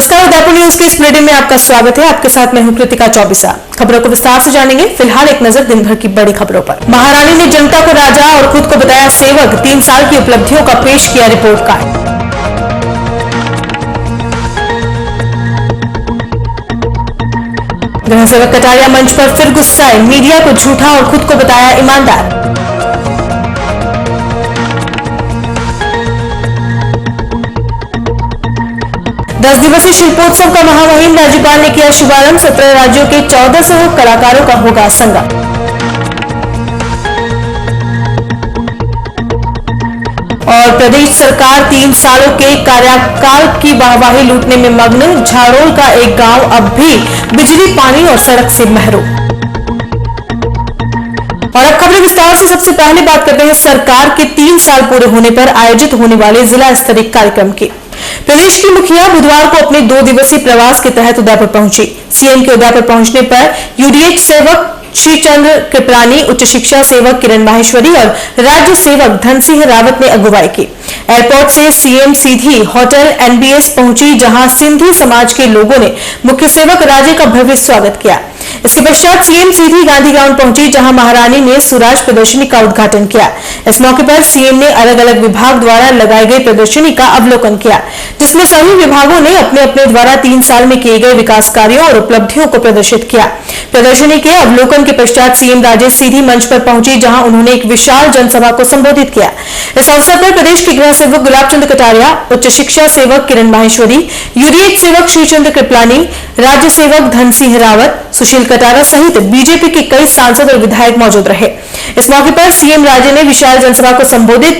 नमस्कार, उदयपुर न्यूज के इस बुलेटिन में आपका स्वागत है। आपके साथ मैं हूं कृतिका चौबीसा। खबरों को विस्तार से जानेंगे। फिलहाल एक नजर दिन भर की बड़ी खबरों पर। महारानी ने जनता को राजा और खुद को बताया सेवक। 3 साल की उपलब्धियों का पेश किया रिपोर्ट कार्ड। गृह सेवक कटारिया मंच पर फिर गुस्साए। मीडिया को झूठा और खुद को बताया ईमानदार। दस दिवसीय शिल्पोत्सव का महामहिम राज्यपाल ने किया शुभारंभ। 17 राज्यों के 1400 कलाकारों का होगा संगम। और प्रदेश सरकार 3 सालों के कार्यकाल की वाहवाही लूटने में मग्न। झाड़ोल का एक गांव अब भी बिजली, पानी और सड़क से महरूम। और अब खबरें विस्तार से। सबसे पहले बात करते हैं सरकार के 3 साल पूरे होने पर आयोजित होने वाले जिला स्तरीय कार्यक्रम की। प्रदेश की मुखिया बुधवार को अपने 2 दिवसीय प्रवास के तहत उदयपुर पहुंची। सीएम के उदयपुर पहुंचने पर यूडीएच सेवक श्रीचंद्र कृपलानी, उच्च शिक्षा सेवक किरण माहेश्वरी और राज्य सेवक धन सिंह रावत ने अगुवाई की। एयरपोर्ट से सीएम सीधी होटल एनबीएस पहुंची, जहां सिंधी समाज के लोगों ने मुख्य सेवक राजे का भव्य स्वागत किया। इसके पश्चात सीएम सीधी गांधी ग्राउंड पहुंची, जहां महारानी ने सुराज प्रदर्शनी का उद्घाटन किया। इस मौके पर सीएम ने अलग अलग विभाग द्वारा लगाई गई प्रदर्शनी का अवलोकन किया, जिसमें सभी विभागों ने अपने अपने द्वारा 3 साल में किए गए विकास कार्यों और उपलब्धियों को प्रदर्शित किया। प्रदर्शनी के अवलोकन के पश्चात सीएम राजे सीधी मंच पर पहुंची, जहां उन्होंने एक विशाल जनसभा को संबोधित किया। इस अवसर पर प्रदेश के गृह सेवक गुलाब चंद कटारिया, उच्च शिक्षा सेवक किरण माहेश्वरी, यूडीएच सेवक श्रीचंद्र कृपलानी, राज्य सेवक धन सिंह रावत, सुशील कटारा सहित बीजेपी के कई सांसद और विधायक मौजूद रहे। इस मौके पर सीएम राजे ने विशाल जनसभा को संबोधित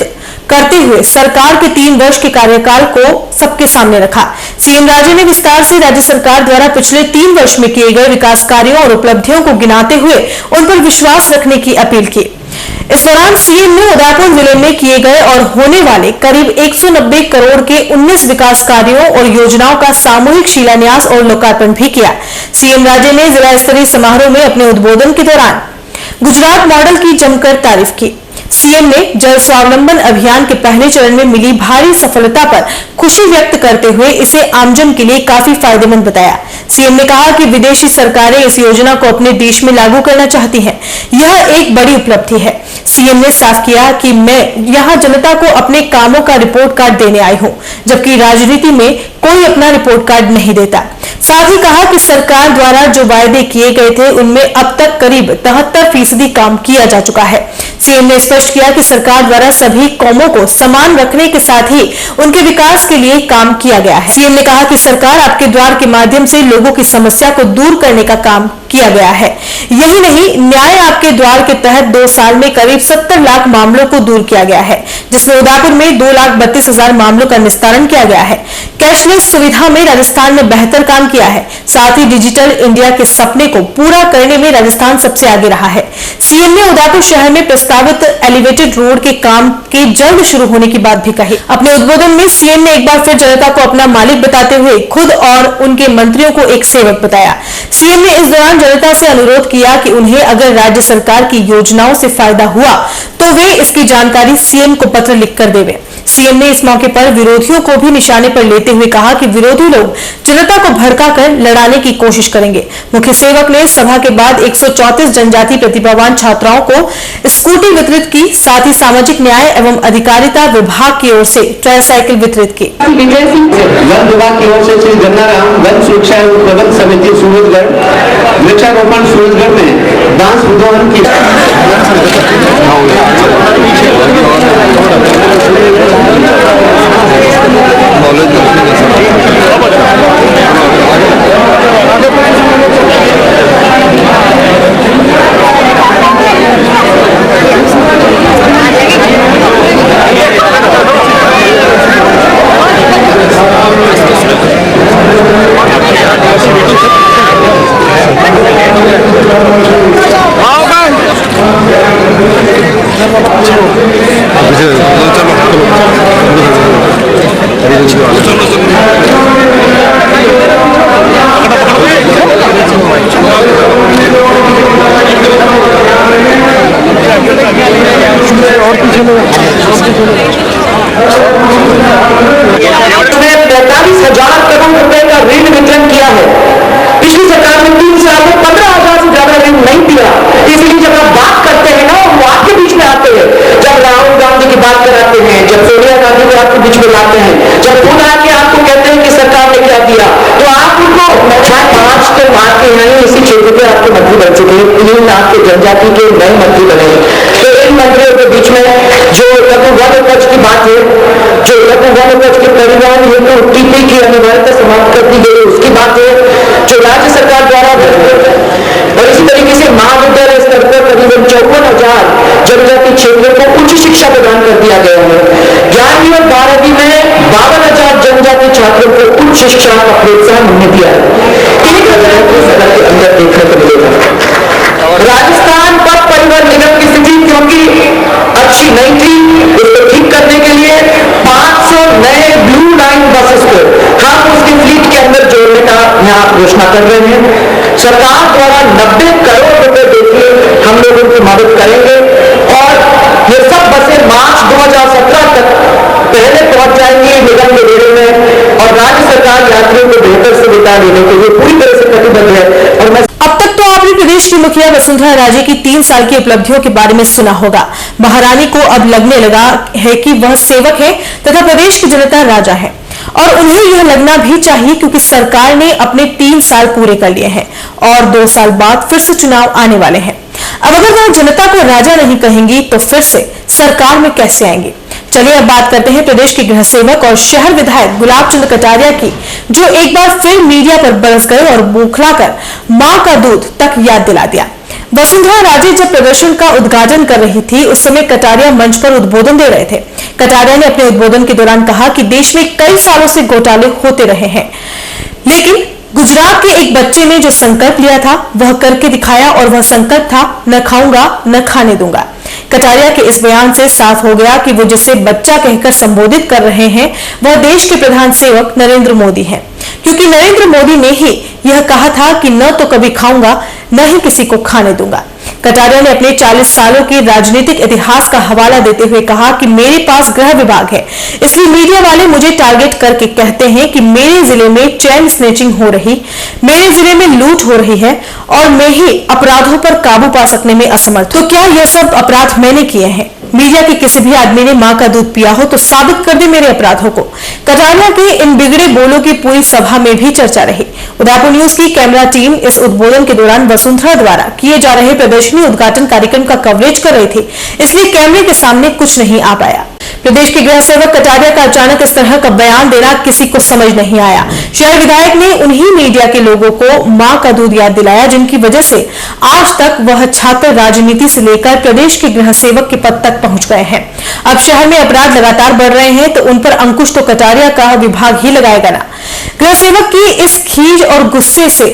करते हुए सरकार के 3 वर्ष के कार्यकाल को सबके सामने रखा। सीएम राजे ने विस्तार से राज्य सरकार द्वारा पिछले 3 वर्ष में किए गए विकास कार्यों और उपलब्धियों को गिनाते हुए उन पर विश्वास रखने की अपील की। इस दौरान सीएम ने उदयपुर जिले में किए गए और होने वाले करीब 190 करोड़ के 19 विकास कार्यों और योजनाओं का सामूहिक शिलान्यास और लोकार्पण भी किया। सीएम राजे ने जिला स्तरीय समारोह में अपने उद्बोधन के दौरान गुजरात मॉडल की जमकर तारीफ की। सीएम ने जल स्वावलंबन अभियान के पहले चरण में मिली भारी सफलता पर खुशी व्यक्त करते हुए इसे आमजन के लिए काफी फायदेमंद बताया। सीएम ने कहा कि विदेशी सरकारें इस योजना को अपने देश में लागू करना चाहती हैं। यह एक बड़ी उपलब्धि है। सीएम ने साफ किया कि मैं यहां जनता को अपने कामों का रिपोर्ट कार्ड देने आई हूं, जबकि राजनीति में कोई अपना रिपोर्ट कार्ड नहीं देता। साथ ही कहा कि सरकार द्वारा जो वायदे किए गए थे उनमें अब तक करीब 73% काम किया जा चुका है। सीएम ने स्पष्ट किया कि सरकार द्वारा सभी कौमों को समान रखने के साथ ही उनके विकास के लिए काम किया गया है। सीएम ने कहा कि सरकार आपके द्वार के माध्यम से लोगों की समस्या को दूर करने का काम किया गया है। यही नहीं, न्याय आपके द्वार के तहत 2 साल में करीब 70 लाख मामलों को दूर किया गया है, जिसमें उदयपुर में 2,32,000 मामलों का निस्तारण किया गया है। कैशलेस सुविधा में राजस्थान ने बेहतर काम किया है। साथ ही डिजिटल इंडिया के सपने को पूरा करने में राजस्थान सबसे आगे रहा है। सीएम ने उदयपुर शहर में प्रस्तावित एलिवेटेड रोड के काम के जल्द शुरू होने की बात भी कही। अपने उद्बोधन में सीएम ने एक बार फिर जनता को अपना मालिक बताते हुए खुद और उनके मंत्रियों को एक सेवक बताया। सीएम ने इस दौरान जनता से अनुरोध किया कि उन्हें अगर राज्य सरकार की योजनाओं से फायदा हुआ तो वे इसकी जानकारी सीएम को पत्र लिखकर देवें। सीएम ने इस मौके पर विरोधियों को भी निशाने पर लेते हुए कहा कि विरोधी लोग जनता को भड़काकर लड़ाने की कोशिश करेंगे। मुख्य सेवक ने सभा के बाद 134 जनजाति प्रतिभावान छात्राओं को स्कूटी वितरित की। साथ ही सामाजिक न्याय एवं अधिकारिता विभाग की ओर से ट्राईसाइकिल वितरित की। वन विभाग की ओर से श्री गन्नाराम वन सुरक्षा एवं प्रबंध समिति सूरजगढ़ वृक्षारोपण सूरजगढ़ में बांस उद्वहन की ₹45,000 करोड़ का नहीं पिया। इसलिए जब आप बात करते हैं ना, वो आपके बीच में आते हैं। जब राहुल गांधी की बात कराते हैं, जब सोनिया गांधी को आपके बीच में लाते हैं, जब खुद आके आपको कहते हैं कि सरकार ने क्या किया, तो आप उनको 5 के मार के हैं। इसी क्षेत्र के आपके मंत्री बन चुके हैं, 3 आपके जनजाति के नए मंत्री बने। तो इन मंत्रियों के बीच में जो लघु वन उपज की बात है, जो लघु वन उपज के परिवहन हेतु टीपी की अनिवार्यता समाप्त कर दी गई, उसकी बात है, जो राज्य सरकार द्वारा और इसी तरीके से महाविद्यालय स्तर पर करीबन 54,000 जनजाति क्षेत्रों को उच्च शिक्षा प्रदान कर दिया गया है। 11वीं और 12वीं में 52,000 जनजाति छात्रों को उच्च शिक्षा का प्रोत्साहन हमने दिया है। एक हजार के अंदर देखने को मिलेगा। राजस्थान पथ परिवहन निगम की स्थिति क्योंकि अच्छी नहीं थी, उसको ठीक करने के लिए 500 नए ब्लू लाइन बसेस को हम उसकी फ्लीट के अंदर जोड़ने का यहाँ घोषणा कर रहे हैं। सरकार द्वारा 90 करोड़ रुपए देकर हम लोग उनकी मदद करेंगे और ये सब बसें मार्च 2017 तक पहले पहुंच जाएंगी निगम के बेड़े में, और राज्य सरकार यात्रियों को बेहतर सुविधा देने के लिए पूरी तरह से प्रतिबद्ध है। और मैं अब तक तो आपने प्रदेश की मुखिया वसुंधरा राजे की 3 साल की उपलब्धियों के बारे में सुना होगा। महारानी को अब लगने लगा है कि वह सेवक है तथा प्रदेश की जनता राजा है, और उन्हें यह लगना भी चाहिए क्योंकि सरकार ने अपने 3 साल पूरे कर लिए हैं और 2 साल बाद फिर से चुनाव आने वाले हैं। अब अगर वह जनता को राजा नहीं कहेंगी तो फिर से सरकार में कैसे आएंगे? चलिए अब बात करते हैं प्रदेश के गृह सेवक और शहर विधायक गुलाब चंद कटारिया की, जो एक बार फिर मीडिया पर बरस गए और बौखलाकर मां का दूध तक याद दिला दिया। वसुंधरा राजे जब प्रदर्शन का उद्घाटन कर रही थी, उस समय कटारिया मंच पर उद्बोधन दे रहे थे। कटारिया ने अपने उद्बोधन के दौरान कहा कि देश में कई सालों से घोटाले होते रहे हैं, लेकिन गुजरात के एक बच्चे ने जो संकल्प लिया था वह करके दिखाया, और वह संकल्प था न खाऊंगा न खाने दूंगा। कटारिया के इस बयान से साफ हो गया कि वो जिसे बच्चा कहकर संबोधित कर रहे हैं वह देश के प्रधान सेवक नरेंद्र मोदी हैं, क्योंकि नरेंद्र मोदी ने ही यह कहा था कि न तो कभी खाऊंगा न ही किसी को खाने दूंगा। कटारिया ने अपने 40 सालों के राजनीतिक इतिहास का हवाला देते हुए कहा कि मेरे पास गृह विभाग है, इसलिए मीडिया वाले मुझे टारगेट करके कहते हैं कि मेरे जिले में चैन स्नैचिंग हो रही, मेरे जिले में लूट हो रही है और मैं ही अपराधों पर काबू पा सकने में असमर्थ। तो क्या यह सब अपराध मैंने किए हैं? मीडिया के किसी भी आदमी ने मां का दूध पिया हो तो साबित कर दे मेरे अपराधों को। कटारिया के इन बिगड़े बोलों की पूरी सभा में भी चर्चा रही। उदयपुर न्यूज की कैमरा टीम इस उद्बोधन के दौरान वसुंधरा द्वारा किए जा रहे प्रदर्शनी उद्घाटन कार्यक्रम का कवरेज कर रही थी, इसलिए कैमरे के सामने कुछ नहीं आ पाया। प्रदेश के गृह सेवक कटारिया का अचानक इस तरह का बयान देना किसी को समझ नहीं आया। शहर विधायक ने उन्हीं मीडिया के लोगों को मां का दूध याद दिलाया जिनकी वजह से आज तक वह छात्र राजनीति से लेकर प्रदेश के गृह सेवक के पद तक पहुंच गए हैं। अब शहर में अपराध लगातार बढ़ रहे हैं तो उन पर अंकुश तो कटारिया का विभाग ही लगाएगा ना। गृह सेवक की इस खीज और गुस्से से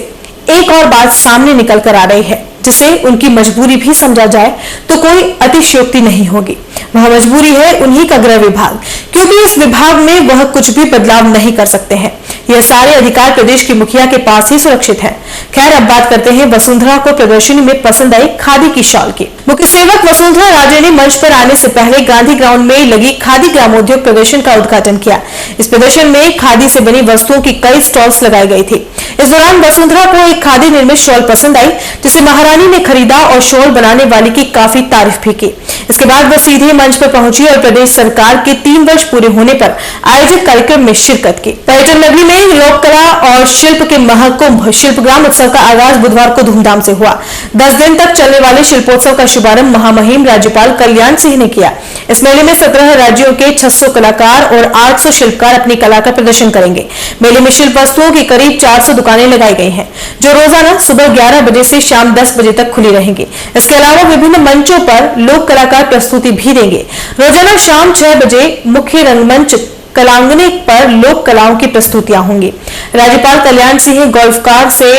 एक और बात सामने निकल कर आ रही है, जिसे उनकी मजबूरी भी समझा जाए तो कोई अतिशयोक्ति नहीं होगी। वह मजबूरी है उन्हीं का गृह विभाग, क्योंकि इस विभाग में वह कुछ भी बदलाव नहीं कर सकते हैं। यह सारे अधिकार प्रदेश के मुखिया के पास ही सुरक्षित है। खैर, अब बात करते हैं वसुंधरा को प्रदर्शनी में पसंद आई खादी की शॉल की। मुख्य सेवक वसुंधरा राजे ने मंच पर आने से पहले गांधी ग्राउंड में लगी खादी ग्रामोद्योग प्रदर्शन का उद्घाटन किया। इस प्रदर्शन में खादी से बनी वस्तुओं की कई स्टॉल्स लगाई गई थी। इस दौरान वसुंधरा को एक खादी निर्मित शॉल पसंद आई, जिसे महारानी ने खरीदा और शॉल बनाने वाली की काफी तारीफ भी की। इसके बाद वह सीधे मंच पर पहुंची और प्रदेश सरकार के 3 वर्ष पूरे होने पर आयोजित कार्यक्रम में शिरकत की। पर्यटन नगरी में लोक कला और शिल्प के महाकुंभ शिल्पग्राम उत्सव का आगाज बुधवार को धूमधाम से हुआ। 10 दिन तक चलने वाले शिल्पोत्सव का शुभारंभ महामहिम राज्यपाल कल्याण सिंह ने किया। इस मेले में 17 राज्यों के 600 कलाकार और 800 शिल्पकार अपनी कला का प्रदर्शन करेंगे। मेले में शिल्प वस्तुओं की करीब 400 दुकानें लगाई गई हैं, जो रोजाना सुबह 11 बजे से शाम 10 बजे तक खुली रहेंगी। इसके अलावा विभिन्न मंचों पर लोक कलाकार प्रस्तुति भी देंगे। रोजाना शाम 6 बजे मुख्य रंगमंच कलांगने पर लोक कलाओं की प्रस्तुतियां होंगी। राज्यपाल कल्याण सिंह गोल्फ कार से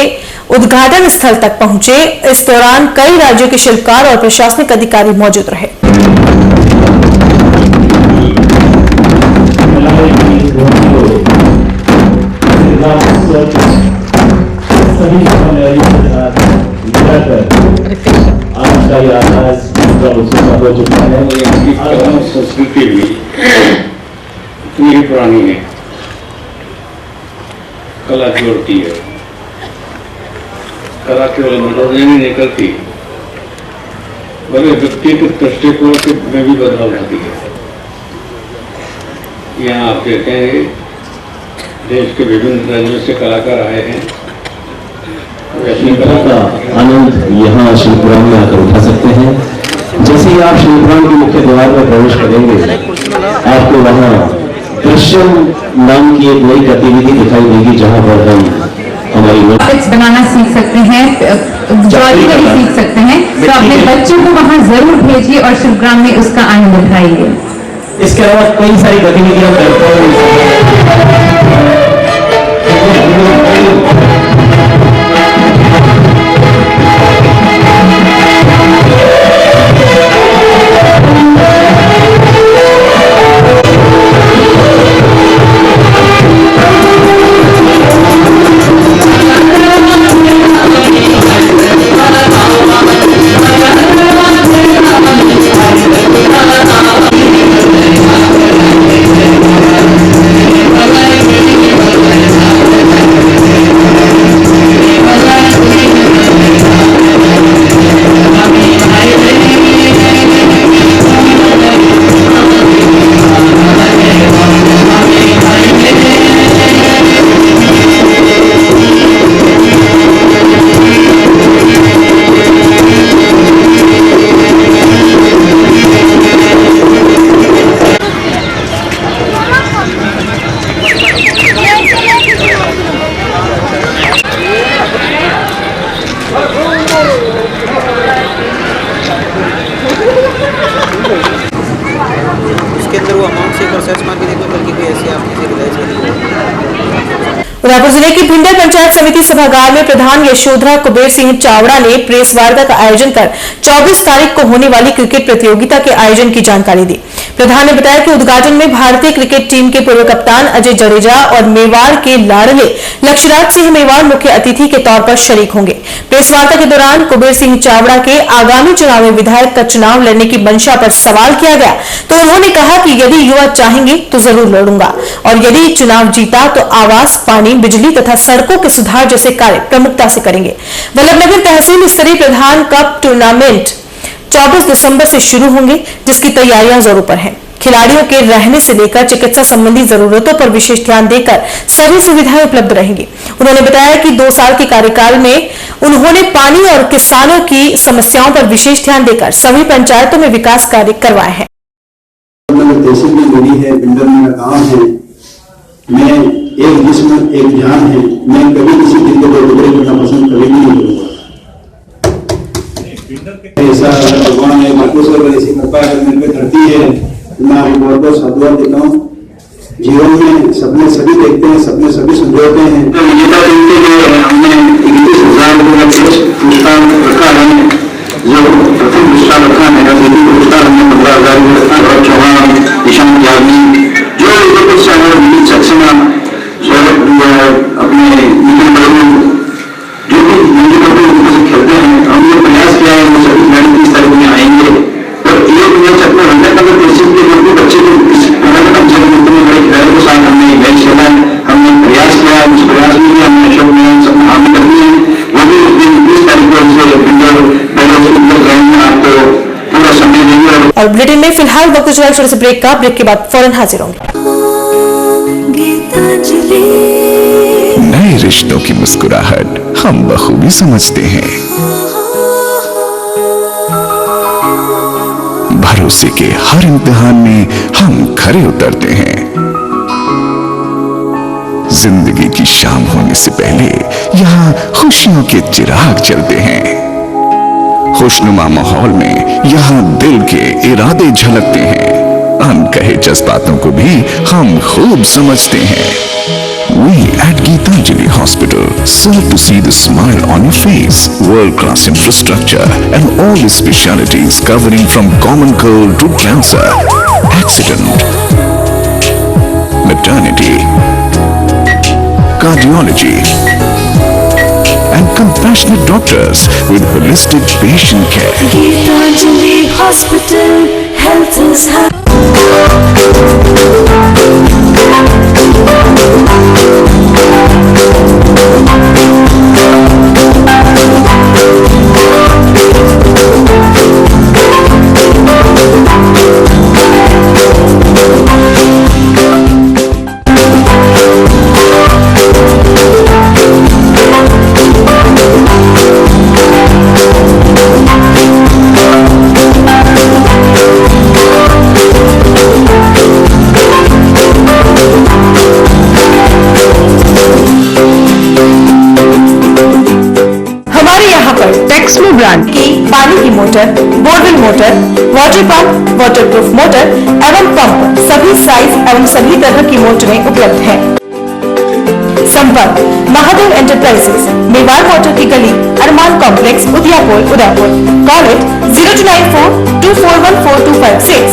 उद्घाटन स्थल तक पहुंचे। इस दौरान कई राज्यों के शिल्पकार और प्रशासनिक अधिकारी मौजूद रहे। संस्कृति भी इतनी पुरानी है, कला जोड़ती है, कला केवल मनोरंजन नहीं करती, बड़े व्यक्तिगत दृष्टिकोण में भी बदलाव लाती है। यहाँ आप देखते हैं देश के विभिन्न राज्यों से कलाकार आए हैं, अपनी कला का आनंद यहाँ शिल्पग्राम में आकर उठा सकते हैं। जैसे ही आप शिल्पग्राम के मुख्य द्वार में प्रवेश करेंगे, आपको वहाँ दृश्यम नाम की एक नई गतिविधि दिखाई देगी, जहाँ पर हम हमारी बनाना सीख सकते हैं, ज्वेलरी सीख सकते हैं। तो अपने बच्चों को वहाँ जरूर भेजिए और शिल्पग्राम में उसका आनंद उठाइए। इसके अलावा कई सारी गतिविधियां करते हैं। रायपुर जिले की भिंडर पंचायत समिति सभागार में प्रधान यशोधरा कुबेर सिंह चावड़ा ने प्रेस वार्ता का आयोजन कर 24 तारीख को होने वाली क्रिकेट प्रतियोगिता के आयोजन की जानकारी दी। प्रधान ने बताया कि उद्घाटन में भारतीय क्रिकेट टीम के पूर्व कप्तान अजय जडेजा और मेवाड़ के लाडले लक्ष्यराज सिंह मेवाड़ मुख्य अतिथि के तौर पर शरीक होंगे। प्रेस वार्ता के दौरान कुबेर सिंह चावड़ा के आगामी चुनाव में विधायक का चुनाव लड़ने की मंशा पर सवाल किया गया तो उन्होंने कहा कि यदि युवा चाहेंगे तो जरूर लड़ूंगा और यदि चुनाव जीता तो आवास, पानी, बिजली तथा सड़कों के सुधार जैसे कार्य प्रमुखता से करेंगे। वल्लभनगर तहसील स्तरीय प्रधान कप टूर्नामेंट 24 दिसंबर से शुरू होंगे, जिसकी तैयारियां जोरों पर हैं। खिलाड़ियों के रहने से लेकर चिकित्सा संबंधी जरूरतों पर विशेष ध्यान देकर सभी सुविधाएं उपलब्ध रहेंगी। उन्होंने बताया कि 2 साल के कार्यकाल में उन्होंने पानी और किसानों की समस्याओं पर विशेष ध्यान देकर सभी पंचायतों में विकास कार्य करवाए हैं। तहसील में मिली है, बिल्डर मेरा गाँव है, मैं एक जिस्म एक जान है, मैं कभी किसी दिन को टुकड़े करना पसंद कभी नहीं करूंगा। ऐसा भगवान है, मार्केश्वर ऐसी कृपा अगर मेरे पे धरती है तो मैं आपको बहुत बहुत साधुवाद देता हूँ। जीवन में सपने सभी देखते हैं, सपने सभी संजोते हैं। हमने 21,000 रखा है, जो प्रथम पुरस्कार रखा है पुरस्कार हमने 15,000 रखा। और चौहान, निशान त्यागी, जो कुछ सक्सेना अपने जो भी मुझे खेलते हैं, हमने प्रयास किया है वो सभी खिलाड़ी 30 तारीख में आएंगे। और एक मैच अपने वल्लभनगर तहसील के जो भी बच्चे को बड़े खिलाड़ियों के साथ हमने मैच खेला है, हमने प्रयास किया, उस प्रयास में भी हमने अशोक में सब हासिल कर दिए हैं। वो भी उस दिन 30 तारीख को आपको पूरा समय देंगे। और बुलेटिन में फिलहाल वक्त चला छोटे से ब्रेक का, ब्रेक के बाद फौरन हाजिर होंगे। नए रिश्तों की मुस्कुराहट हम बखूबी समझते हैं। भरोसे के हर इम्तिहान में हम खरे उतरते हैं। जिंदगी की शाम होने से पहले यहाँ खुशियों के चिराग जलते हैं। खुशनुमा माहौल में यहाँ दिल के इरादे झलकते हैं। अनकहे जज्बातों को भी हम खूब समझते हैं। We at Geetanjali Hospital serve to see the smile on your face. World-class infrastructure and all the specialities covering from common cold to cancer, accident, maternity, cardiology, and compassionate doctors with holistic patient care. Geetanjali Hospital, health is high. यहाँ पर Texmo brand की पानी की motor, borewell motor, water pump, waterproof motor एवं pump सभी size एवं सभी तरह की मोटरें उपलब्ध हैं। संपर्क महादेव एंटरप्राइजेस, मेवाड़ मोटर की गली, अरमान कॉम्प्लेक्स, उदियापुर, उदयपुर। कॉल इट 0294241426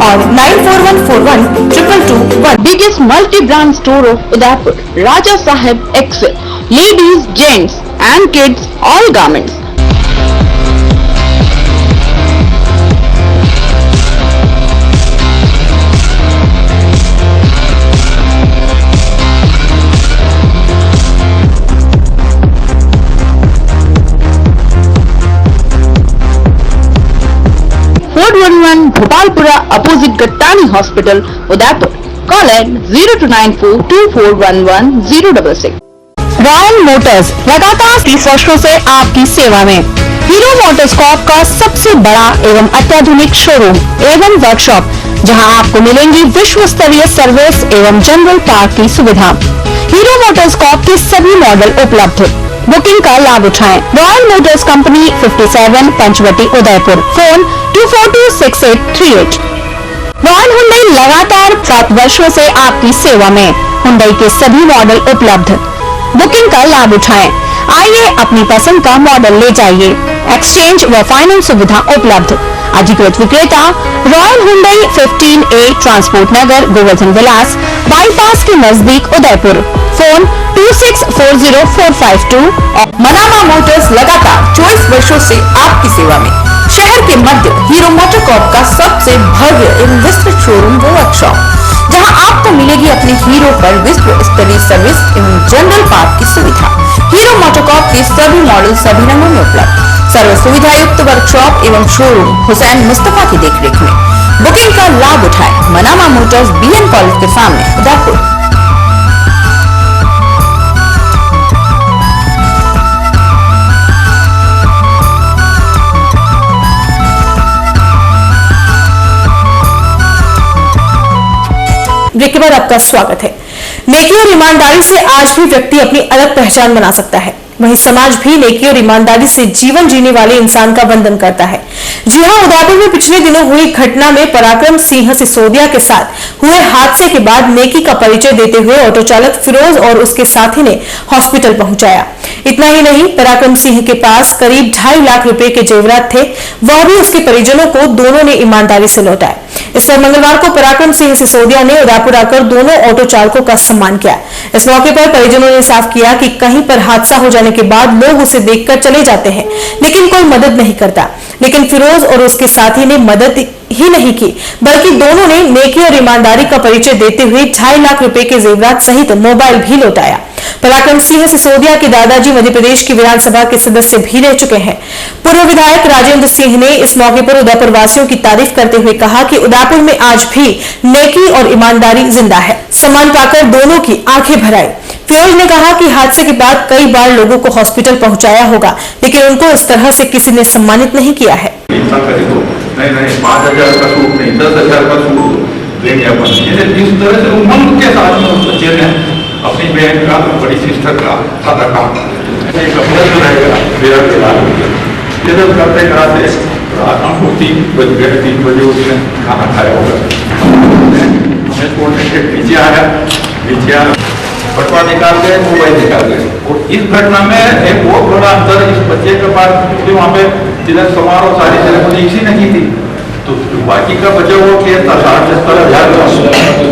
और 9414122221। Biggest multi-brand store of Udaipur, Raja Saheb Excel, ladies, gents and kids, all garments. Bhopalpura opposite Gattani Hospital, Udaipur. Call at 029424110066. Royal Motors लगातार 30 वर्षों से आपकी सेवा में। हीरो मोटरस्कॉप का सबसे बड़ा एवं अत्याधुनिक शोरूम एवं वर्कशॉप, जहां आपको मिलेंगी विश्व स्तरीय सर्विस एवं जनरल पार्ट की सुविधा। हीरो मोटरस्कॉप के सभी मॉडल उपलब्ध। बुकिंग का लाभ उठाएं। Royal Motors company 57 Panchvati, Udaipur. Phone 24268838। Royal Hyundai लगातार 7 वर्षों से आपकी सेवा में। हुंडई के सभी मॉडल उपलब्ध। बुकिंग का लाभ उठाएं। आइए अपनी पसंद का मॉडल ले जाइए। एक्सचेंज व फाइनेंस सुविधा उपलब्ध। अधिकृत विक्रेता रॉयल हुंडई 15A, ट्रांसपोर्ट नगर, गोवर्धन विलास, बाईपास के नजदीक, उदयपुर। फोन 26404552। और मनामा मोटर्स लगातार 24 वर्षों से आपकी सेवा में। शहर के मध्य हीरो मोटरकॉप का सबसे भव्य एवं विस्तृत शोरूम व वर्कशॉप, जहां आपको मिलेगी अपने हीरो पर विश्व स्तरीय सर्विस एवं जनरल पार्ट की सुविधा। हीरो मोटरकॉप के सभी मॉडल सभी रंगों में उपलब्ध। सर्व सुविधा युक्त वर्कशॉप एवं शोरूम हुसैन मुस्तफा की देखरेख में। बुकिंग का लाभ उठाएं। मनामा मोटर्स BN कॉलेज के सामने, उदयपुर। ब्रेक के बाद आपका स्वागत है। नेकी और ईमानदारी से आज भी व्यक्ति अपनी अलग पहचान बना सकता है, वहीं समाज भी नेकी और ईमानदारी से जीवन जीने वाले इंसान का वंदन करता है। जी हां, उदयपुर में पिछले दिनों हुई घटना में पराक्रम सिंह सिसोदिया के साथ हुए हादसे के बाद नेकी का परिचय देते हुए ऑटो चालक फिरोज और उसके साथी ने हॉस्पिटल पहुंचाया। इतना ही नहीं, पराक्रम सिंह के पास करीब 2.5 लाख रुपए के जेवरात थे, वह भी उसके परिजनों को दोनों ने ईमानदारी से लौटाए। इस पर मंगलवार को पराक्रम सिंह सिसोदिया ने उदयपुर आकर दोनों ऑटो चालकों का सम्मान किया। इस मौके पर परिजनों ने साफ किया कि कहीं पर हादसा हो जाने के बाद लोग उसे देखकर चले जाते हैं, लेकिन कोई मदद नहीं करता। लेकिन फिरोज और उसके साथी ने मदद ही नहीं की, बल्कि दोनों ने नेकी और ईमानदारी का परिचय देते हुए 2.5 लाख रुपए के जेवरात सहित मोबाइल भी लौटाया। पराक्रम सिंह सिसोदिया के दादाजी मध्य प्रदेश की विधानसभा के सदस्य भी रह चुके हैं। पूर्व विधायक राजेंद्र सिंह ने इस मौके पर उदयपुर वासियों की तारीफ करते हुए कहा कि उदयपुर में आज भी नेकी और ईमानदारी जिंदा है। सम्मान पाकर दोनों की आंखें भर आई। फिरोज ने कहा कि हादसे के बाद कई बार लोगों को हॉस्पिटल पहुंचाया होगा, लेकिन उनको इस तरह से किसी ने सम्मानित नहीं किया है। नहीं 5,000 का सूट नहीं, 10,000 का सूट देंगे अपन। जिस तरह से उमंग के साथ में उस बच्चे ने अपनी बहन का, बड़ी सिस्टर का सादा काम कपड़ा जो रहेगा मेरा इधर करते कराते रात को 3 बजे उसने खाना खाया होगा। मैं छोड़ने के नीचे आया, बटवा निकाल गए, मोबाइल निकाल गए। और इस घटना में एक बहुत बड़ा अंतर इस बच्चे के पास, क्योंकि वहाँ पे तिलक समारोह सारी सेरेमनी इसी ने की थी, तो बाकी का बचा हुआ क्या था 60-70 हज़ार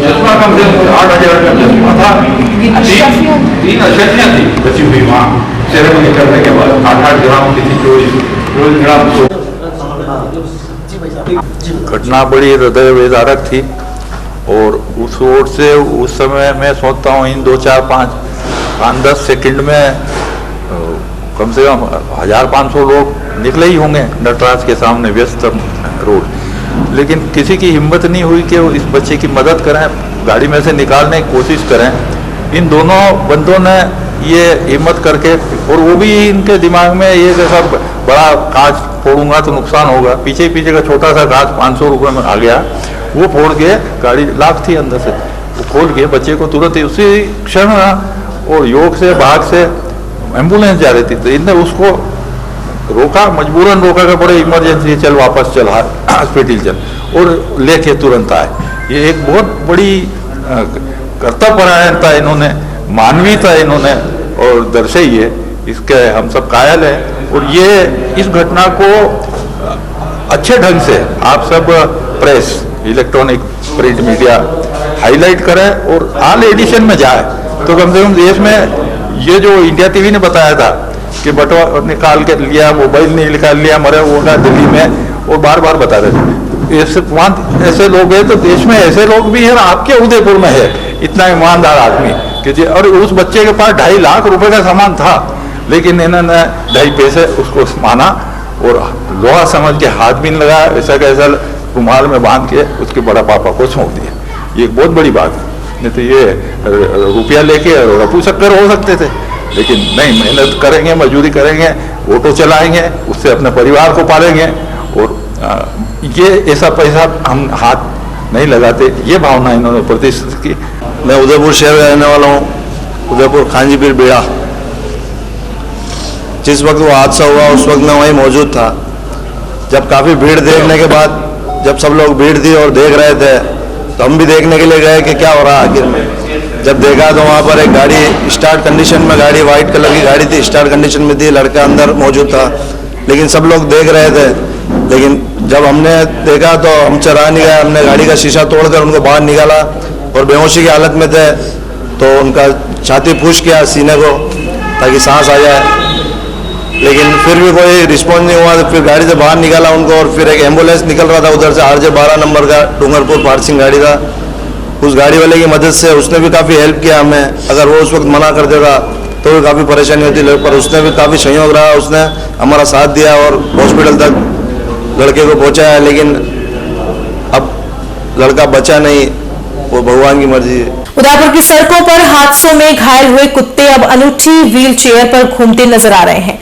चश्मा कम से 8,000 का चश्मा था। 3 अशर्तियाँ थी बची हुई वहाँ सेरेमनी करने के बाद। 8 ग्राम की थी, 24 ग्राम। घटना बड़ी हृदय वेदारक थी और उस रोड से उस समय मैं सोचता हूँ इन 2-4-5-10 सेकंड में कम से कम 1,500 लोग निकले ही होंगे नटराज के सामने, व्यस्त रोड। लेकिन किसी की हिम्मत नहीं हुई कि वो इस बच्चे की मदद करें, गाड़ी में से निकालने की कोशिश करें। इन दोनों बंदों ने ये हिम्मत करके, और वो भी इनके दिमाग में ये जैसा बड़ा कांच फोड़ूंगा तो नुकसान होगा, पीछे का छोटा सा कांच 500 रुपये में आ गया, वो फोड़ के, गाड़ी लाख थी अंदर से, वो खोल के बच्चे को तुरंत ही उसी क्षण और योग से भाग से एम्बुलेंस जा रही थी, तो इनने उसको रोका, मजबूरन रोका कि बड़े इमरजेंसी, चल वापस चल हॉस्पिटल चल, और लेके तुरंत आए। ये एक बहुत बड़ी कर्तव्यपरायणता इन्होंने, मानवीयता इन्होंने और दर्शाई है, इसके हम सब कायल हैं। और ये इस घटना को अच्छे ढंग से आप सब press, electronic print media highlight करें और ऑल एडिशन में जाए, तो कम से कम देश में ये जो इंडिया टीवी ने बताया था कि बटवा निकाल के लिया, मोबाइल नहीं निकाल लिया, मरे होगा दिल्ली में, और बार बार बता रहे थे। ऐसे लोग हैं तो देश में ऐसे लोग भी हैं, आपके उदयपुर में है इतना ईमानदार आदमी कि और उस बच्चे के पास 2.5 लाख रुपए का सामान था, लेकिन इन्होंने 2.5 पैसे उसको माना और लोहा समझ के हाथ भी नहीं लगाया, ऐसा कैसा रुमाल में बांध के उसके बड़ा पापा को सौंप दिया। ये एक बहुत बड़ी बात है। नहीं तो ये रुपया लेके रफू शक्कर हो सकते थे, लेकिन नहीं, मेहनत करेंगे, मजदूरी करेंगे, ऑटो चलाएंगे, उससे अपने परिवार को पालेंगे, और ये ऐसा पैसा हम हाथ नहीं लगाते, ये भावना इन्होंने प्रतिष्ठित की। मैं उदयपुर शहर का रहने वाला हूँ, उदयपुर खांजीपीर बेड़ा। जिस वक्त वो हादसा हुआ उस वक्त मैं वहीं मौजूद था। जब काफ़ी भीड़ देखने के बाद, जब सब लोग भीड़ थी और देख रहे थे, तो हम भी देखने के लिए गए कि क्या हो रहा है आखिर में। जब देखा तो वहाँ पर एक गाड़ी स्टार्ट कंडीशन में, गाड़ी वाइट कलर की गाड़ी थी, स्टार्ट कंडीशन में थी, लड़का अंदर मौजूद था, लेकिन सब लोग देख रहे थे। लेकिन जब हमने देखा तो हम चला नहीं गए, हमने गाड़ी का शीशा तोड़कर उनको बाहर निकाला और बेहोशी की हालत में थे, तो उनका छाती पुश किया सीने को ताकि सांस आ जाए, लेकिन फिर भी कोई रिस्पॉन्स नहीं हुआ। तो फिर गाड़ी से बाहर निकाला उनको, और फिर एक एम्बुलेंस निकल रहा था उधर से, RJ 12 नंबर का डूंगरपुर पार्सिंग गाड़ी था, उस गाड़ी वाले की मदद से उसने भी काफ़ी हेल्प किया हमें। अगर वो उस वक्त मना कर देता तो भी काफ़ी परेशानी होती, पर उसने भी काफ़ी सहयोग रहा, उसने हमारा साथ दिया और हॉस्पिटल तक लड़के को पहुँचाया। लेकिन अब लड़का बचा नहीं, वो भगवान की मर्जी है। उदयपुर की सड़कों पर हादसों में घायल हुए कुत्ते अब अनूठी व्हील चेयर पर घूमते नजर आ रहे हैं।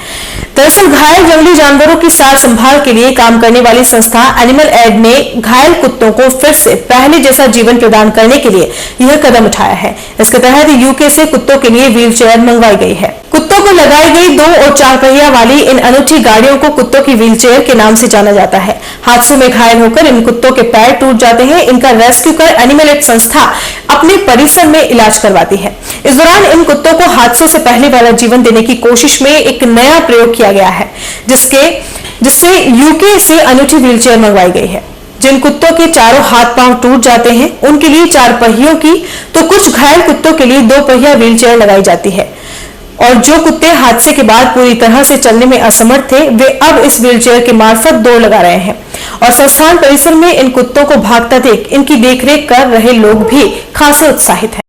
दरअसल घायल जंगली जानवरों की सार संभाल के लिए काम करने वाली संस्था एनिमल एड ने घायल कुत्तों को फिर से पहले जैसा जीवन प्रदान करने के लिए यह कदम उठाया है। इसके तहत यूके से कुत्तों के लिए व्हील चेयर मंगवाई गई है। कुत्तों को लगाई गई 2 और 4 पहिया वाली इन अनूठी गाड़ियों को कुत्तों की व्हील चेयर के नाम से जाना जाता है। हादसों में घायल होकर इन कुत्तों के पैर टूट जाते हैं, इनका रेस्क्यू कर एनिमल एड संस्था अपने परिसर में इलाज करवाती है। इस दौरान इन कुत्तों को हादसों से पहले वाला जीवन देने की कोशिश में एक नया प्रयोग किया गया है, जिससे यूके से अनूठी व्हीलचेयर मंगवाई गई है। जिन कुत्तों के चारों हाथ पांव टूट जाते हैं उनके लिए 4 पहियों की, तो कुछ घायल कुत्तों के लिए 2 पहिया व्हीलचेयर लगाई जाती है। और जो कुत्ते हादसे के बाद पूरी तरह से चलने में असमर्थ थे, वे अब इस व्हीलचेयर के मार्फत दौड़ लगा रहे हैं। और संस्थान परिसर में इन कुत्तों को भागता देख इनकी देखरेख कर रहे लोग भी खासे उत्साहित हैं।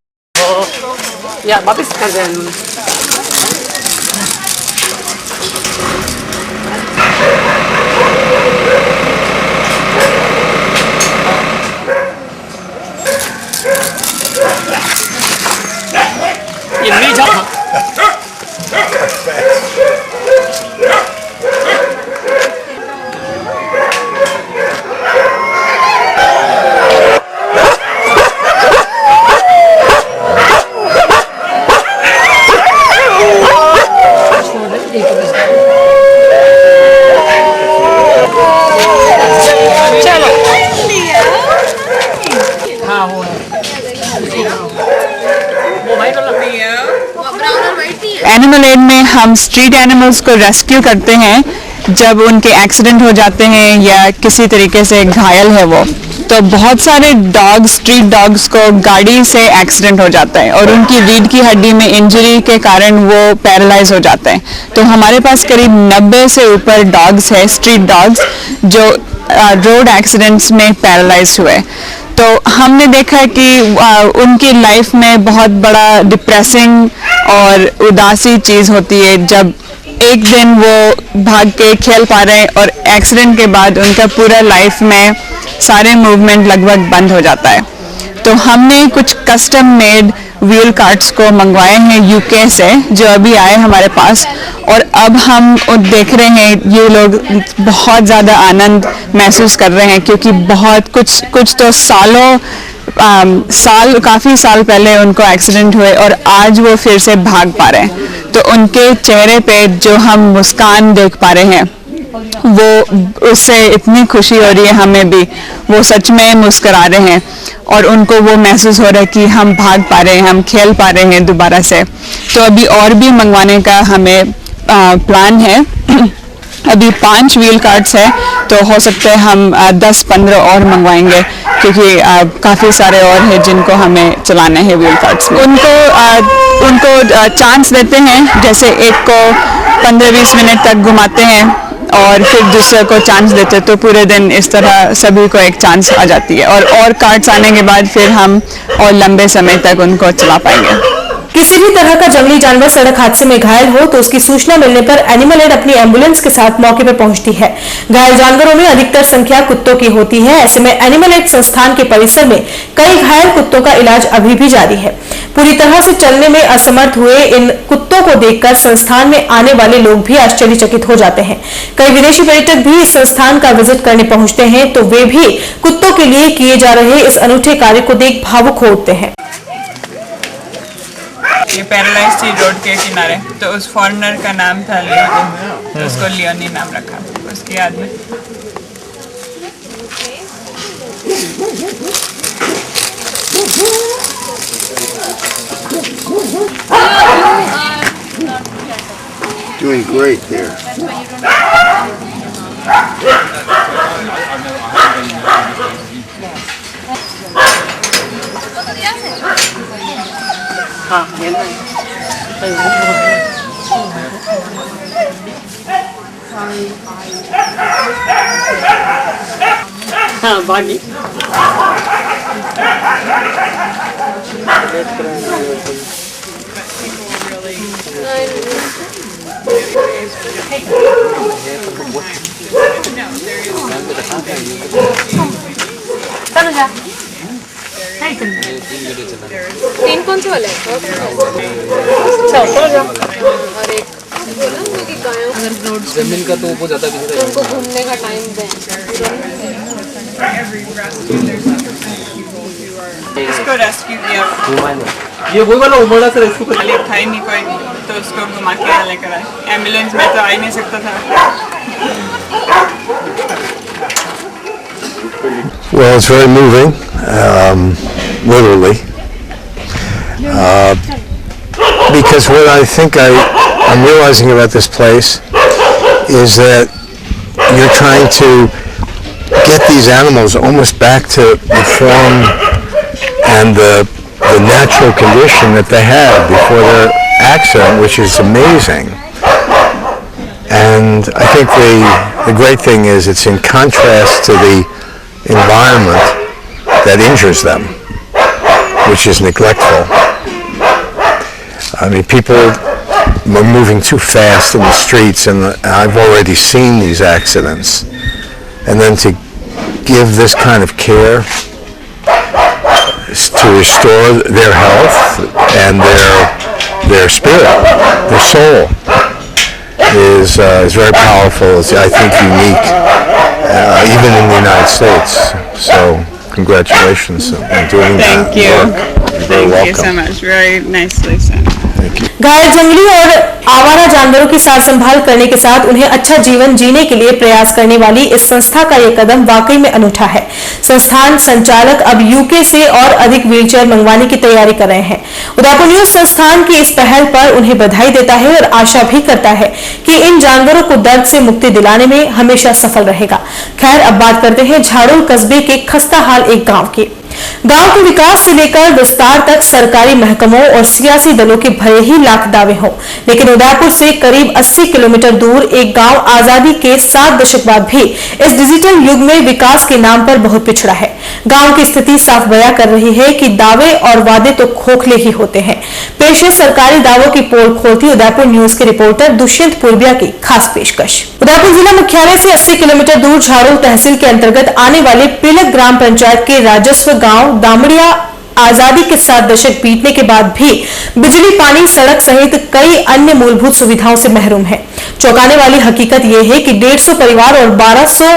एनिमल एड में हम स्ट्रीट एनिमल्स को रेस्क्यू करते हैं जब उनके एक्सीडेंट हो जाते हैं या किसी तरीके से घायल है वो। तो बहुत सारे डॉग्स, स्ट्रीट डॉग्स को गाड़ी से एक्सीडेंट हो जाता है और उनकी रीढ़ की हड्डी में इंजरी के कारण वो पैरालाइज हो जाते हैं। तो हमारे पास करीब 90 से ऊपर डॉग्स है, स्ट्रीट डॉग्स, जो रोड एक्सीडेंट्स में पैरालाइज हुए। तो हमने देखा कि उनकी लाइफ में बहुत बड़ा डिप्रेसिंग और उदासी चीज़ होती है जब एक दिन वो भाग के खेल पा रहे हैं और एक्सीडेंट के बाद उनका पूरा लाइफ में सारे मूवमेंट लगभग बंद हो जाता है। तो हमने कुछ कस्टम मेड व्हील कार्ट्स को मंगवाए हैं यूके से, जो अभी आए हमारे पास, और अब हम देख रहे हैं ये लोग बहुत ज़्यादा आनंद महसूस कर रहे हैं, क्योंकि बहुत कुछ तो सालों काफी साल पहले उनको एक्सीडेंट हुए और आज वो फिर से भाग पा रहे हैं, तो उनके चेहरे पे जो हम मुस्कान देख पा रहे हैं वो उससे इतनी खुशी हो रही है हमें भी। वो सच में मुस्कुरा रहे हैं और उनको वो महसूस हो रहा है कि हम भाग पा रहे हैं, हम खेल पा रहे हैं दोबारा से। तो अभी और भी मंगवाने का हमें प्लान है। अभी 5 व्हील कार्ट्स है, तो हो सकता है हम 10-15 और मंगवाएंगे, क्योंकि काफ़ी सारे और हैं जिनको हमें चलाना है व्हील कार्ट्स में। उनको चांस देते हैं, जैसे एक को 15-20 मिनट तक घुमाते हैं और फिर दूसरे को चांस देते, तो पूरे दिन इस तरह सभी को एक चांस आ जाती है। और कार्ट्स आने के बाद फिर हम और लंबे समय तक उनको चला पाएंगे। किसी भी तरह का जंगली जानवर सड़क हादसे में घायल हो तो उसकी सूचना मिलने पर एनिमल एड अपनी एम्बुलेंस के साथ मौके पर पहुंचती है। घायल जानवरों में अधिकतर संख्या कुत्तों की होती है। ऐसे में एनिमल एड संस्थान के परिसर में कई घायल कुत्तों का इलाज अभी भी जारी है। पूरी तरह से चलने में असमर्थ हुए इन कुत्तों को देखकर संस्थान में आने वाले लोग भी आश्चर्यचकित हो जाते हैं। कई विदेशी पर्यटक भी इस संस्थान का विजिट करने पहुंचते हैं, तो वे भी कुत्तों के लिए किए जा रहे इस अनूठे कार्य को देख भावुक हो उठते हैं। ये पैरालाइज थी रोड के किनारे, तो उस फॉरेनर का नाम था लियोनी, तो उसको लियोनी नाम रखा उसकी याद में। Doing great there. हाँ, हाँ बाकी चलो जा। 3 कौन से वाले हैं? चलो जा। और एक बोला कि गायों अगर रोड जमीन का तो वो ज्यादा उनको घूमने का टाइम दें। इसको रेस्क्यू किया, ये वही वाला उमड़ा से रेस्क्यू कर था ही नहीं कोई, तो उसको घुमा के लेकर आए। एम्बुलेंस में तो आ ही नहीं सकता था। Well, it's very moving, literally, because what I think I'm realizing about this place is that you're trying to get these animals almost back to the form and the natural condition that they had before their accident, which is amazing. And I think the great thing is it's in contrast to the environment that injures them, which is neglectful. I mean, people are moving too fast in the streets, and I've already seen these accidents. And then to give this kind of care to restore their health and their spirit, their soul, is very powerful. It's, I think, unique, even in the United States. So, congratulations on doing that work. You're very welcome. Thank you so much. Very nicely said. घायल जंगली और आवारा जानवरों की सार संभाल करने के साथ उन्हें अच्छा जीवन जीने के लिए प्रयास करने वाली इस संस्था का यह कदम वाकई में अनूठा है। संस्थान संचालक अब यूके से और अधिक व्हीलचेयर मंगवाने की तैयारी कर रहे हैं। उदयपुर न्यूज संस्थान की इस पहल पर उन्हें बधाई देता है और आशा भी करता है कि इन जानवरों को दर्द से मुक्ति दिलाने में हमेशा सफल रहेगा। खैर, अब बात करते हैं झाड़ोल कस्बे के खस्ताहाल एक गाँव की। गांव के विकास से लेकर विस्तार तक सरकारी महकमों और सियासी दलों के भले ही लाख दावे हों, लेकिन उदयपुर से करीब 80 किलोमीटर दूर एक गांव आजादी के 7 दशक बाद भी इस डिजिटल युग में विकास के नाम पर बहुत पिछड़ा है। गांव की स्थिति साफ बयां कर रही है कि दावे और वादे तो खोखले ही होते हैं। पेश है सरकारी दावों की पोल खोलती उदयपुर न्यूज के रिपोर्टर दुष्यंत पूर्विया की खास पेशकश। उदयपुर जिला मुख्यालय से 80 किलोमीटर दूर झाड़ोल तहसील के अंतर्गत आने वाले पिलक ग्राम पंचायत के राजस्व गांव दामड़िया आजादी के 7 दशक बीतने के बाद भी बिजली, पानी, सड़क सहित कई अन्य मूलभूत सुविधाओं से महरूम है। चौंकाने वाली हकीकत यह है कि 150 परिवार और 1200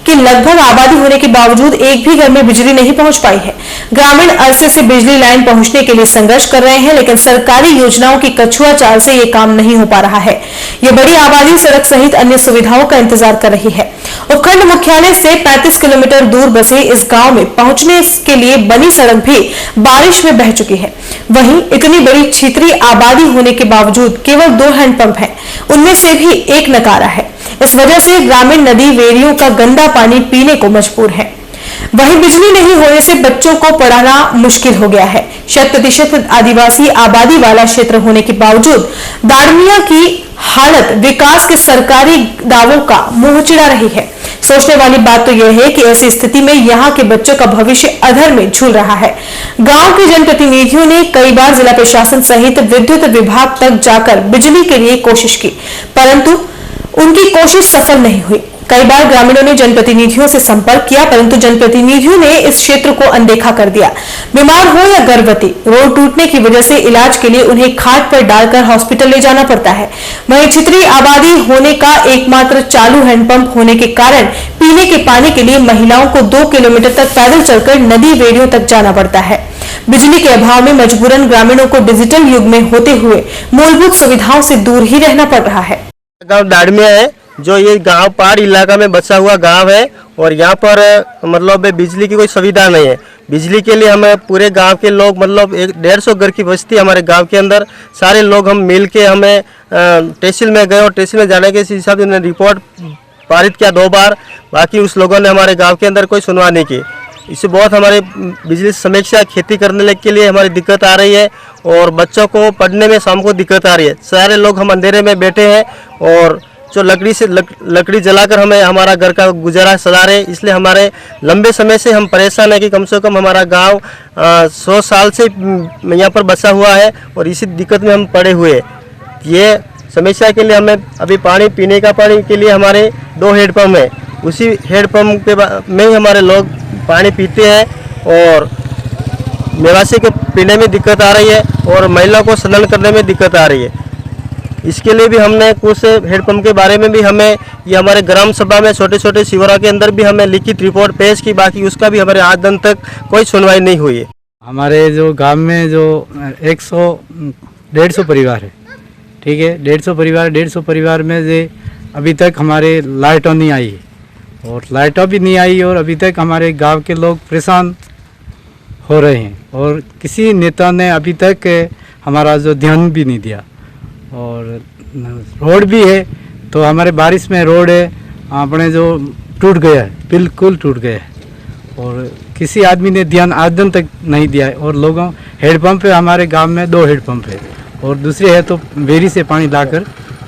कि लगभग आबादी होने के बावजूद एक भी घर में बिजली नहीं पहुंच पाई है। ग्रामीण अरसे से बिजली लाइन पहुंचने के लिए संघर्ष कर रहे हैं, लेकिन सरकारी योजनाओं की कछुआ चाल से ये काम नहीं हो पा रहा है। ये बड़ी आबादी सड़क सहित अन्य सुविधाओं का इंतजार कर रही है। उपखंड मुख्यालय से 35 किलोमीटर दूर बसे इस गांव में पहुंचने के लिए बनी सड़क भी बारिश में बह चुकी है। वहीं इतनी बड़ी क्षेत्रीय आबादी होने के बावजूद केवल 2 हैंडपंप हैं, उनमें से भी एक नकारा है। इस वजह से ग्रामीण नदी वेरियों का गंदा पानी पीने को मजबूर है। वहीं बिजली नहीं होने से बच्चों को पढ़ाना मुश्किल हो गया है। 100% आदिवासी आबादी वाला क्षेत्र होने के बावजूद दाड़मिया की हालत विकास के सरकारी दावों का मुंह चिढ़ा रही है। सोचने वाली बात तो यह है कि ऐसी स्थिति में यहाँ के बच्चों का भविष्य अधर में झूल रहा है। गांव के जनप्रतिनिधियों ने कई बार जिला प्रशासन सहित विद्युत विभाग तक जाकर बिजली के लिए कोशिश की, परंतु उनकी कोशिश सफल नहीं हुई। कई बार ग्रामीणों ने जनप्रतिनिधियों से संपर्क किया, परंतु जनप्रतिनिधियों ने इस क्षेत्र को अनदेखा कर दिया। बीमार हो या गर्भवती, रोड टूटने की वजह से इलाज के लिए उन्हें खाट पर डालकर हॉस्पिटल ले जाना पड़ता है। वहीं क्षेत्रीय आबादी होने का एकमात्र चालू हैंडपंप होने के कारण पीने के पानी के लिए महिलाओं को 2 किलोमीटर तक पैदल चलकर नदी वेड़ियों तक जाना पड़ता है। बिजली के अभाव में मजबूरन ग्रामीणों को डिजिटल युग में होते हुए मूलभूत सुविधाओं से दूर ही रहना पड़ रहा है। गाँव दाड़मिया है, जो ये गांव पहाड़ इलाका में बसा हुआ गांव है और यहाँ पर मतलब बिजली की कोई सुविधा नहीं है। बिजली के लिए हमें पूरे गांव के लोग मतलब 150 घर की बस्ती हमारे गांव के अंदर सारे लोग हम मिल के हमें तहसील में गए और तहसील में जाने के हिसाब से रिपोर्ट पारित किया 2 बार। बाकी उस लोगों ने हमारे गाँव के अंदर कोई सुनवाई नहीं की। इससे बहुत हमारे बिजली समस्या, खेती करने के लिए हमारी दिक्कत आ रही है और बच्चों को पढ़ने में शाम को दिक्कत आ रही है। सारे लोग हम अंधेरे में बैठे हैं और जो लकड़ी जलाकर हमें हमारा घर का गुजारा चला रहे, इसलिए हमारे लंबे समय से हम परेशान है कि कम से कम हमारा गांव 100 साल से यहाँ पर बसा हुआ है और इसी दिक्कत में हम पड़े हुए हैं। ये समस्या के लिए हमें अभी पानी पीने का पानी के लिए हमारे 2 हैंडपंप है, उसी हैंडपंप के में ही हमारे लोग पानी पीते हैं और निवासी के पीने में दिक्कत आ रही है और महिला को स्नान करने में दिक्कत आ रही है। इसके लिए भी हमने कुछ हैंडपंप के बारे में भी हमें ये हमारे ग्राम सभा में छोटे छोटे शिविरों के अंदर भी हमें लिखित रिपोर्ट पेश की, बाकी उसका भी हमारे आज दिन तक कोई सुनवाई नहीं हुई है। हमारे जो गांव में जो 150 परिवार है, ठीक है, 150 परिवार में से अभी तक हमारे लाइटों नहीं आई है और लाइटों भी नहीं आई और अभी तक हमारे गाँव के लोग परेशान हो रहे हैं और किसी नेता ने अभी तक हमारा जो ध्यान भी नहीं दिया। और रोड भी है तो हमारे बारिश में रोड है अपने जो टूट गया है, बिल्कुल टूट गया है और किसी आदमी ने ध्यान आज दिन तक नहीं दिया है। और लोगों हैंडपंप है, हमारे गांव में 2 हैंडपंप है और दूसरे है तो बेरी से पानी लाकर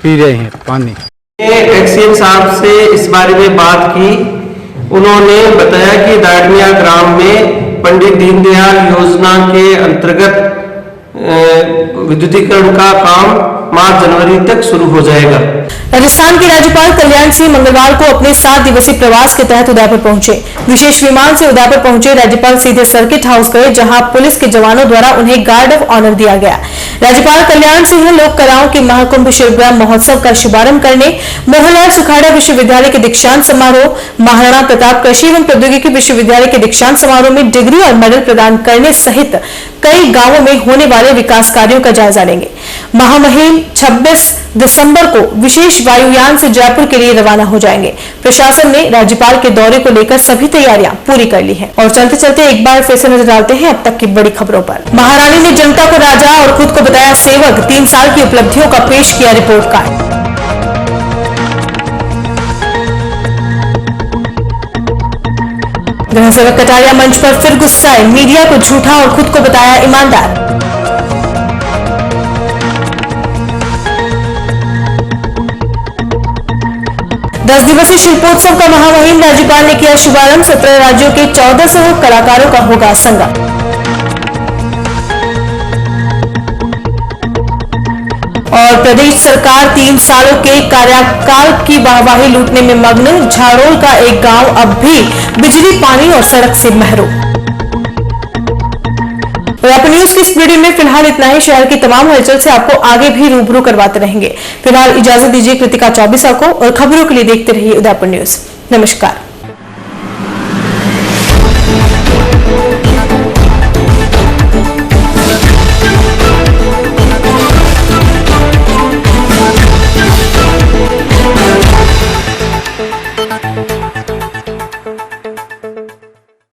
पी रहे हैं पानी। एक्सीएम साहब से इस बारे में बात की, उन्होंने बताया कि दाड़मिया ग्राम में पंडित दीनदयाल योजना के अंतर्गत विद्युतीकरण का काम मार्च जनवरी तक शुरू हो जाएगा। राजस्थान के राज्यपाल कल्याण सिंह मंगलवार को अपने 7 दिवसीय प्रवास के तहत उदयपुर पहुंचे। विशेष विमान से उदयपुर पहुंचे राज्यपाल सीधे सर्किट हाउस गए, जहां पुलिस के जवानों द्वारा उन्हें गार्ड ऑफ ऑनर दिया गया। राज्यपाल कल्याण सिंह लोक कलाओं के महाकुंभ शिवग्राम महोत्सव का शुभारंभ करने, मोहनलाल सुखाड़ा विश्वविद्यालय के दीक्षांत समारोह, महाराणा प्रताप कृषि एवं प्रौद्योगिकी विश्वविद्यालय के दीक्षांत समारोह में डिग्री और मेडल प्रदान करने सहित कई गांवों में होने वाले विकास कार्यों का जायजा लेंगे। महामहिम 26 दिसंबर को विशेष वायुयान से जयपुर के लिए रवाना हो जाएंगे। प्रशासन ने राज्यपाल के दौरे को लेकर सभी तैयारियां पूरी कर ली हैं। और चलते चलते एक बार फिर से नजर डालते हैं अब तक की बड़ी खबरों पर। महारानी ने जनता को राजा और खुद को बताया सेवक, 3 साल की उपलब्धियों का पेश किया रिपोर्ट कार्ड। गृह सेवक कटारिया मंच पर फिर गुस्साए, मीडिया को झूठा और खुद को बताया ईमानदार। दस दिवसीय शिल्पोत्सव का महामहिम राज्यपाल ने किया शुभारंभ। 17 राज्यों के 1400 कलाकारों का होगा संगम। और प्रदेश सरकार 3 सालों के कार्यकाल की वाहवाही लूटने में मग्न, झाड़ोल का एक गांव अब भी बिजली, पानी और सड़क से महरूम। उदयपुर न्यूज की इस वीडियो में फिलहाल इतना ही। शहर की तमाम हलचल से आपको आगे भी रूबरू करवाते रहेंगे। फिलहाल इजाजत दीजिए कृतिका चौबीसा को और खबरों के लिए देखते रहिए उदयपुर न्यूज। नमस्कार।